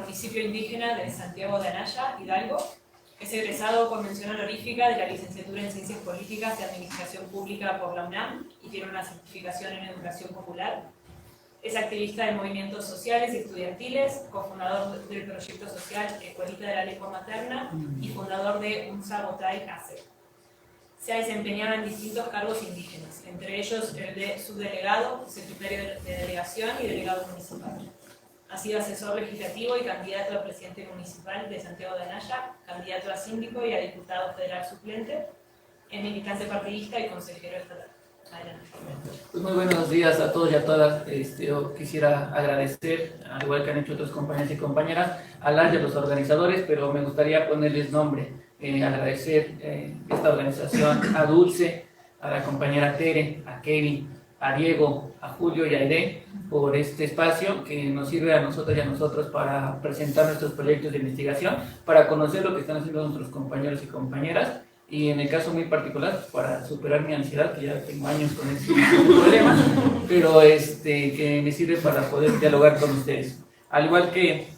municipio indígena de Santiago de Anaya, Hidalgo. Es egresado con mención honorífica de la licenciatura en Ciencias Políticas y Administración Pública por la UNAM y tiene una certificación en Educación Popular. Es activista de movimientos sociales y estudiantiles, cofundador del proyecto social Escuelita de la Lengua Materna y fundador de UNSA Botay ACE. Se ha desempeñado en distintos cargos indígenas, entre ellos el de subdelegado, secretario de delegación y delegado municipal. Ha sido asesor legislativo y candidato a presidente municipal de Santiago de Anaya, candidato a síndico y a diputado federal suplente, es militante partidista y consejero estatal. Adelante. Pues muy buenos días a todos y a todas. Yo quisiera agradecer, al igual que han hecho otros compañeros y compañeras, a las y a los organizadores, pero me gustaría ponerles nombre. Agradecer esta organización a Dulce, a la compañera Tere, a Kevin, a Diego, a Julio y a Aide por este espacio que nos sirve a nosotros y a nosotros para presentar nuestros proyectos de investigación, para conocer lo que están haciendo nuestros compañeros y compañeras, y en el caso muy particular para superar mi ansiedad, que ya tengo años con este problema, pero que me sirve para poder dialogar con ustedes. Al igual que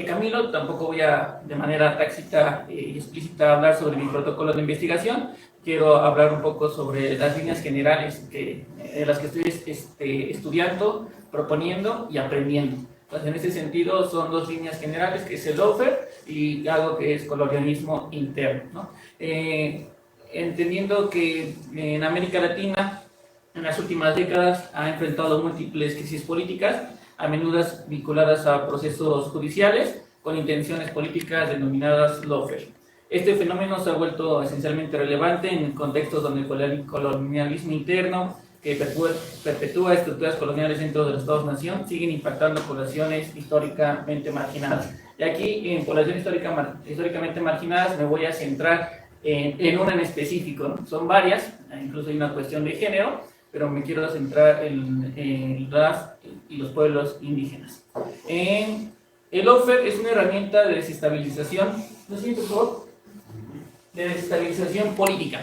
Camilo, tampoco voy a de manera tácita y explícita hablar sobre mi protocolo de investigación. Quiero hablar un poco sobre las líneas generales de las que estoy estudiando, proponiendo y aprendiendo. Entonces, en ese sentido, son dos líneas generales, que es el lawfare y algo que es colonialismo interno, ¿no? Entendiendo que en América Latina, en las últimas décadas, ha enfrentado múltiples crisis políticas, a menudo vinculadas a procesos judiciales con intenciones políticas denominadas lawfare. Este fenómeno se ha vuelto esencialmente relevante en contextos donde el colonialismo interno, que perpetúa estructuras coloniales dentro de los Estados-nación, siguen impactando poblaciones históricamente marginadas. Y aquí, en poblaciones históricamente marginadas, me voy a centrar en una en específico, ¿no? Son varias, incluso hay una cuestión de género, pero me quiero centrar en las y los pueblos indígenas. El lawfare es una herramienta de desestabilización, ¿lo siento, por favor? De desestabilización política.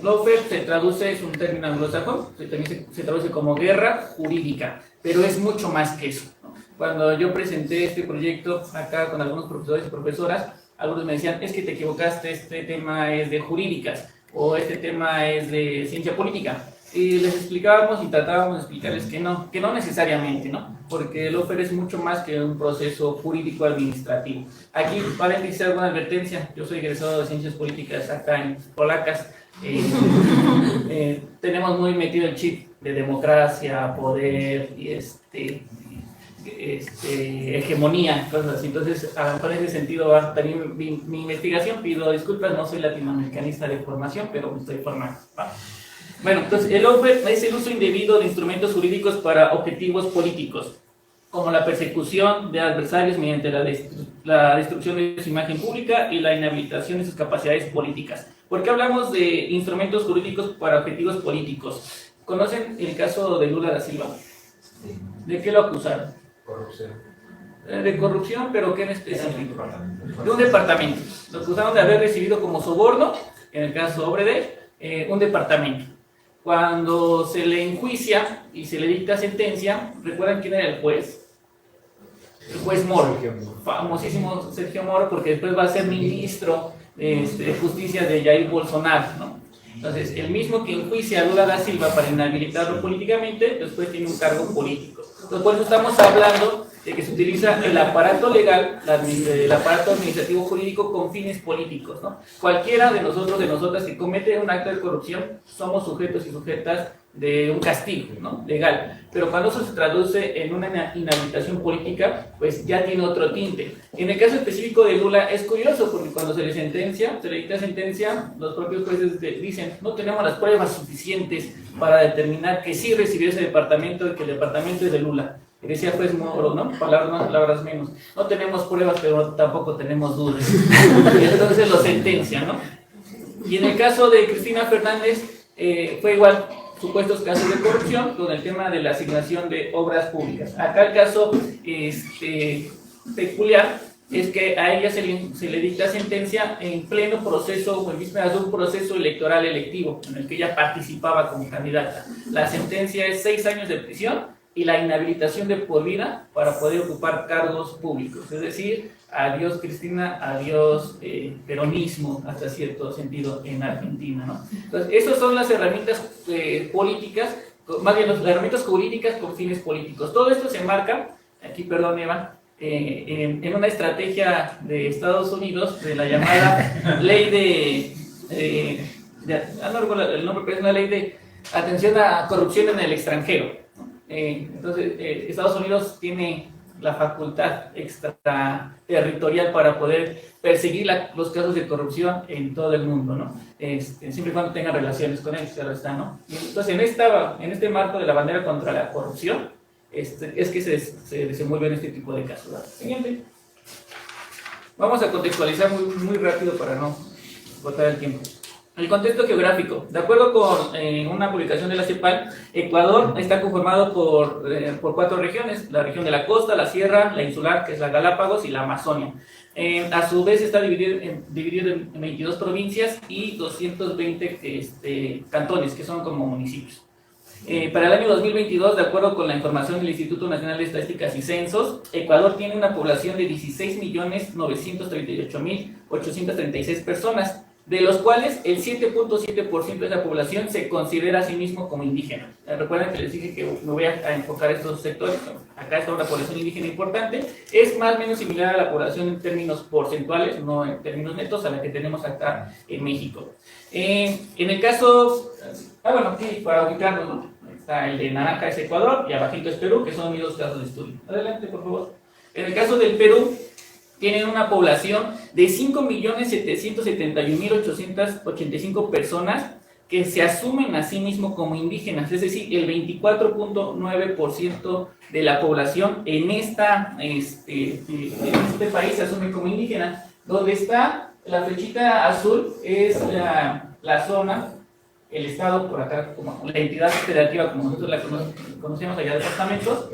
Lawfare se traduce, es un término anglosajón, también se traduce como guerra jurídica, pero es mucho más que eso, ¿no? Cuando yo presenté este proyecto acá con algunos profesores y profesoras, algunos me decían, es que te equivocaste, este tema es de jurídicas, o este tema es de ciencia política. Y les explicábamos y tratábamos de explicarles que no necesariamente, ¿no? Porque el lawfare es mucho más que un proceso jurídico administrativo. Aquí, para iniciar alguna advertencia, yo soy egresado de Ciencias Políticas acá en Polacas. Tenemos muy metido el chip de democracia, poder y hegemonía, cosas así. Entonces, en ese sentido va también mi investigación. Pido disculpas, no soy latinoamericanista de formación, pero me estoy formando, ¿va? Bueno, entonces el lawfare es el uso indebido de instrumentos jurídicos para objetivos políticos, como la persecución de adversarios mediante la destrucción de su imagen pública y la inhabilitación de sus capacidades políticas. ¿Por qué hablamos de instrumentos jurídicos para objetivos políticos? ¿Conocen el caso de Lula da Silva? ¿De qué lo acusaron? Corrupción. De corrupción, pero ¿qué en específico? De un departamento. Lo acusaron de haber recibido como soborno, en el caso Obredel, un departamento. Cuando se le enjuicia y se le dicta sentencia, ¿recuerdan quién era el juez? El juez Moro, famosísimo Sergio Moro, porque después va a ser ministro de justicia de Jair Bolsonaro, ¿no? Entonces, el mismo que enjuicia a Lula da Silva para inhabilitarlo políticamente, después tiene un cargo político. Entonces, por eso estamos hablando de que se utiliza el aparato legal, el aparato administrativo jurídico con fines políticos, ¿no? Cualquiera de nosotros, de nosotras que comete un acto de corrupción, somos sujetos y sujetas de un castigo, ¿no? Legal. Pero cuando eso se traduce en una inhabilitación política, pues ya tiene otro tinte. En el caso específico de Lula es curioso, porque cuando se le dicta sentencia, los propios jueces dicen, no tenemos las pruebas suficientes para determinar que sí recibió ese departamento y que el departamento es de Lula. Y decía juez Moro, ¿no? Palabras más, palabras menos. No tenemos pruebas, pero tampoco tenemos dudas. Y entonces lo sentencia, ¿no? Y en el caso de Cristina Fernández, fue igual, supuestos casos de corrupción con el tema de la asignación de obras públicas. Acá el caso peculiar es que a ella se le dicta sentencia en pleno proceso, o en vísperas de un proceso electoral electivo, en el que ella participaba como candidata. La sentencia es 6 años de prisión y la inhabilitación de por vida para poder ocupar cargos públicos. Es decir, adiós Cristina, adiós peronismo, hasta cierto sentido, en Argentina, ¿no? Entonces, esas son las herramientas políticas, más bien las herramientas jurídicas con fines políticos. Todo esto se enmarca, aquí perdón Eva, en una estrategia de Estados Unidos de la llamada ley no recuerdo el nombre, pero es una ley de atención a corrupción en el extranjero. Entonces, Estados Unidos tiene la facultad extraterritorial para poder perseguir los casos de corrupción en todo el mundo, ¿no? Siempre y cuando tengan relaciones con ellos, claro está, ¿no? Entonces, en este marco de la bandera contra la corrupción, es que se desenvuelven este tipo de casos, ¿no? Siguiente. Vamos a contextualizar muy rápido para no botar el tiempo. El contexto geográfico. De acuerdo con una publicación de la CEPAL, Ecuador está conformado por 4 regiones: la región de la costa, la sierra, la insular, que es la Galápagos, y la Amazonia. A su vez está dividido en 22 provincias y 220 cantones, que son como municipios. Para el año 2022, de acuerdo con la información del Instituto Nacional de Estadísticas y Censos, Ecuador tiene una población de 16.938.836 personas, de los cuales el 7.7% de la población se considera a sí mismo como indígena. Recuerden que les dije que me voy a enfocar estos sectores. Acá está una población indígena importante. Es más o menos similar a la población en términos porcentuales, no en términos netos, a la que tenemos acá en México. En el caso, aquí para ubicarnos, ¿no? Está el de naranja, es Ecuador, y abajito es Perú, que son mis 2 casos de estudio. Adelante, por favor. En el caso del Perú, tienen una población de 5.771.885 personas que se asumen a sí mismos como indígenas, es decir, el 24.9% de la población en este país se asume como indígena. Donde está la flechita azul es la zona, el estado, por acá, como la entidad federativa, como nosotros la conocemos allá, departamentos,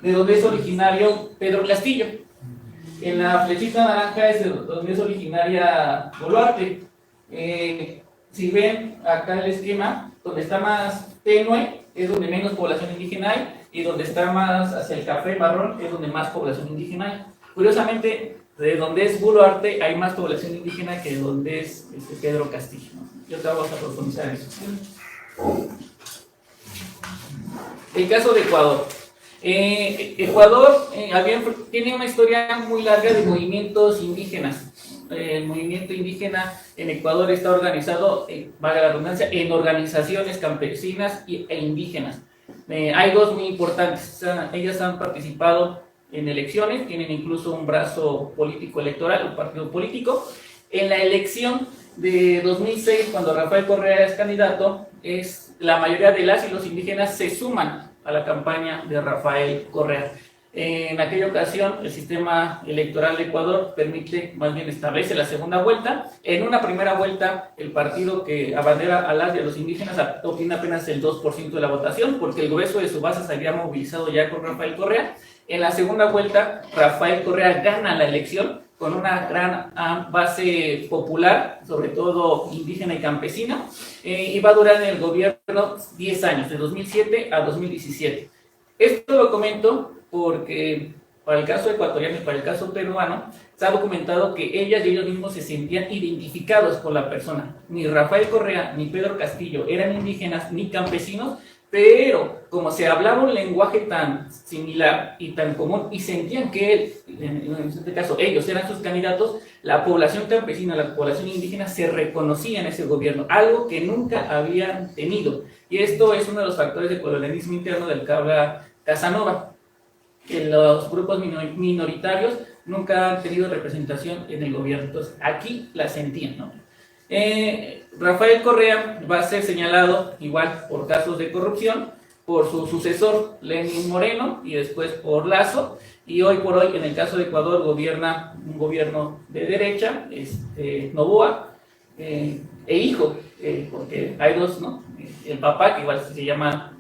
de donde es originario Pedro Castillo. En la flechita naranja es donde es originaria Boluarte. Si ven acá el esquema, donde está más tenue es donde menos población indígena hay, y donde está más hacia el café marrón es donde más población indígena hay. Curiosamente, de donde es Boluarte hay más población indígena que donde es Pedro Castillo, ¿no? Yo te vamos a profundizar eso. El caso de Ecuador. Ecuador tiene una historia muy larga de movimientos indígenas. El movimiento indígena en Ecuador está organizado, valga la redundancia, en organizaciones campesinas e indígenas. Hay 2 muy importantes. Ellas han participado en elecciones, tienen incluso un brazo político electoral, un partido político. En la elección de 2006, cuando Rafael Correa es candidato, la mayoría de las y los indígenas se suman a la campaña de Rafael Correa. En aquella ocasión, el sistema electoral de Ecuador establece la segunda vuelta. En una primera vuelta, el partido que abandera a las y a los indígenas obtiene apenas el 2% de la votación, porque el grueso de su base se había movilizado ya con Rafael Correa. En la segunda vuelta, Rafael Correa gana la elección con una gran base popular, sobre todo indígena y campesina, y va a durar en el gobierno 10 años, de 2007 a 2017. Esto lo comento porque para el caso ecuatoriano y para el caso peruano, se ha documentado que ellas y ellos mismos se sentían identificados con la persona. Ni Rafael Correa ni Pedro Castillo eran indígenas ni campesinos, pero como se hablaba un lenguaje tan similar y tan común y sentían que en este caso ellos eran sus candidatos, la población campesina, la población indígena se reconocía en ese gobierno, algo que nunca habían tenido. Y esto es uno de los factores de colonialismo interno del que habla Casanova, que los grupos minoritarios nunca han tenido representación en el gobierno. Entonces aquí la sentían, ¿no? Rafael Correa va a ser señalado igual por casos de corrupción por su sucesor Lenín Moreno y después por Lazo, y hoy por hoy en el caso de Ecuador gobierna un gobierno de derecha, Noboa, e hijo, porque hay 2, ¿no? El papá, que igual se llama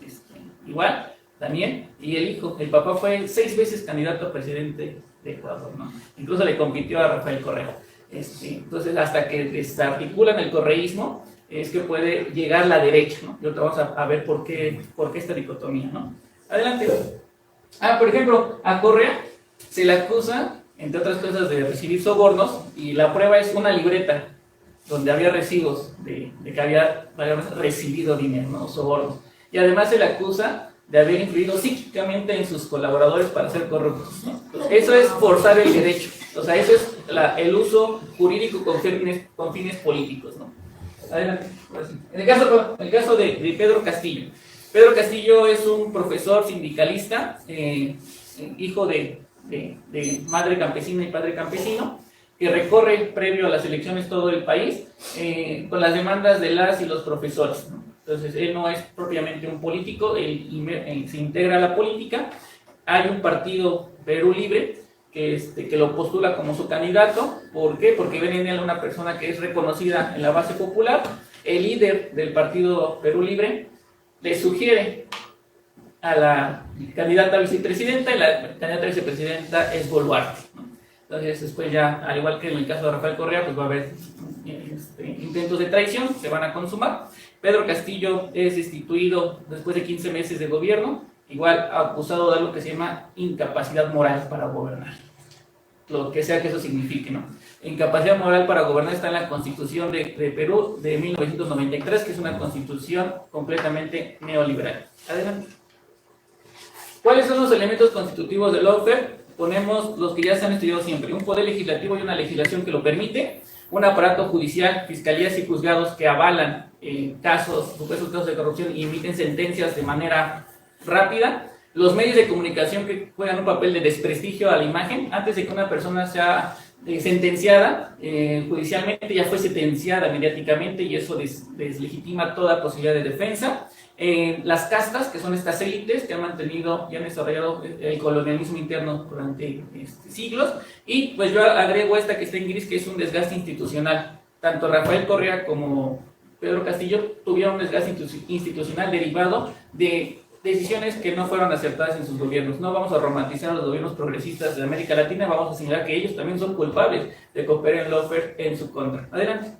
igual también, y el hijo. El papá fue 6 veces candidato a presidente de Ecuador, ¿no? Incluso le compitió a Rafael Correa. Entonces, hasta que desarticulan el correísmo, es que puede llegar la derecha, ¿no? Y ahorita vamos a ver por qué esta dicotomía, ¿no? Adelante. Por ejemplo, a Correa se le acusa, entre otras cosas, de recibir sobornos, y la prueba es una libreta donde había recibos de que había recibido dinero, ¿no? Sobornos. Y además se le acusa de haber influido psíquicamente en sus colaboradores para ser corruptos, ¿no? Eso es forzar el derecho, o sea, eso es el uso jurídico con fines políticos, ¿no? Adelante. En el caso de Pedro Castillo. Pedro Castillo es un profesor sindicalista, hijo de madre campesina y padre campesino, que recorre previo a las elecciones todo el país con las demandas de las y los profesores, ¿no? Entonces, él no es propiamente un político, él se integra a la política. Hay un partido, Perú Libre, que lo postula como su candidato. ¿Por qué? Porque ven en él una persona que es reconocida en la base popular. El líder del partido Perú Libre le sugiere a la candidata a vicepresidenta, y la candidata a vicepresidenta es Boluarte, ¿no? Entonces, después ya, al igual que en el caso de Rafael Correa, pues va a haber intentos de traición, se van a consumar. Pedro Castillo es destituido después de 15 meses de gobierno, igual acusado de algo que se llama incapacidad moral para gobernar, lo que sea que eso signifique, ¿no? Incapacidad moral para gobernar está en la Constitución de Perú de 1993, que es una constitución completamente neoliberal. Adelante. ¿Cuáles son los elementos constitutivos del lawfare? Ponemos los que ya se han estudiado siempre: un poder legislativo y una legislación que lo permite, un aparato judicial, fiscalías y juzgados que avalan supuestos casos de corrupción y emiten sentencias de manera rápida, los medios de comunicación que juegan un papel de desprestigio a la imagen. Antes de que una persona sea sentenciada judicialmente, ya fue sentenciada mediáticamente, y eso deslegitima toda posibilidad de defensa. Las castas, que son estas élites que han mantenido y han desarrollado el colonialismo interno durante siglos. Y pues yo agrego esta que está en gris, que es un desgaste institucional. Tanto Rafael Correa como Pedro Castillo tuvieron un desgaste institucional derivado de decisiones que no fueron acertadas en sus gobiernos. No vamos a romantizar a los gobiernos progresistas de América Latina, vamos a señalar que ellos también son culpables de que operen el lawfare en su contra. Adelante.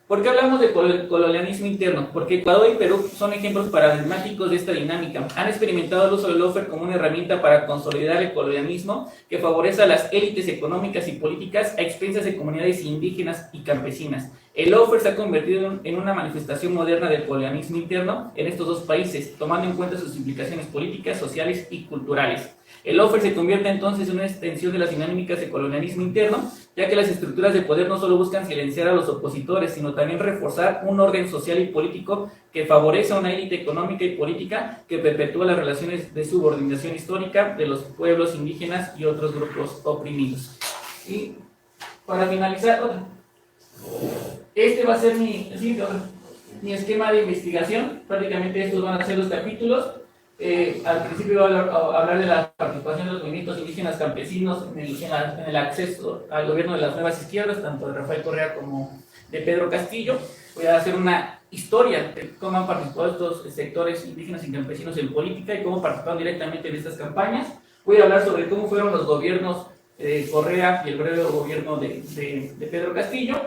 ¿Por qué hablamos de colonialismo interno? Porque Ecuador y Perú son ejemplos paradigmáticos de esta dinámica. Han experimentado el uso del lawfare como una herramienta para consolidar el colonialismo que favorece a las élites económicas y políticas a expensas de comunidades indígenas y campesinas. El lawfare se ha convertido en una manifestación moderna del colonialismo interno en estos dos países, tomando en cuenta sus implicaciones políticas, sociales y culturales. El lawfare se convierte entonces en una extensión de las dinámicas de colonialismo interno, ya que las estructuras de poder no solo buscan silenciar a los opositores, sino también reforzar un orden social y político que favorece a una élite económica y política que perpetúa las relaciones de subordinación histórica de los pueblos indígenas y otros grupos oprimidos. Y para finalizar, este va a ser mi esquema de investigación. Prácticamente estos van a ser los capítulos. Al principio voy a hablar de la participación de los movimientos indígenas campesinos en el acceso al gobierno de las nuevas izquierdas, tanto de Rafael Correa como de Pedro Castillo. Voy a hacer una historia de cómo han participado estos sectores indígenas y campesinos en política y cómo participaron directamente en estas campañas. Voy a hablar sobre cómo fueron los gobiernos de Correa y el breve gobierno de Pedro Castillo.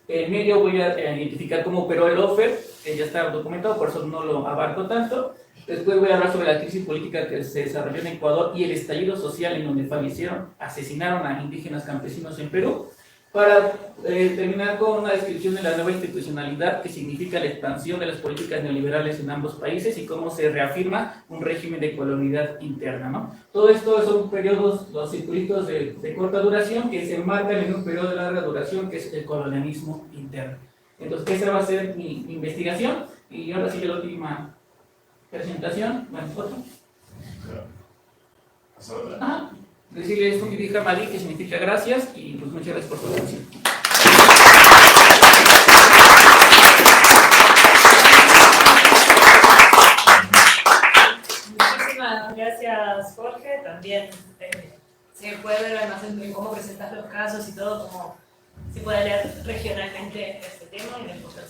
En medio voy a identificar cómo operó el lawfare, que ya está documentado, por eso no lo abarco tanto. Después voy a hablar sobre la crisis política que se desarrolló en Ecuador y el estallido social en donde asesinaron a indígenas campesinos en Perú, para terminar con una descripción de la nueva institucionalidad que significa la expansión de las políticas neoliberales en ambos países y cómo se reafirma un régimen de colonialidad interna, ¿no? Todo esto son periodos, los circulitos de corta duración que se enmarcan en un periodo de larga duración que es el colonialismo interno. Entonces esa va a ser mi investigación y ahora sigue la última presentación. Bueno, foto. Decirles un Gidi Hamadi, que significa gracias, y pues muchas gracias por su atención. Muchísimas gracias, Jorge. También se puede ver además en cómo presentas los casos y todo, cómo se puede leer regionalmente este tema y después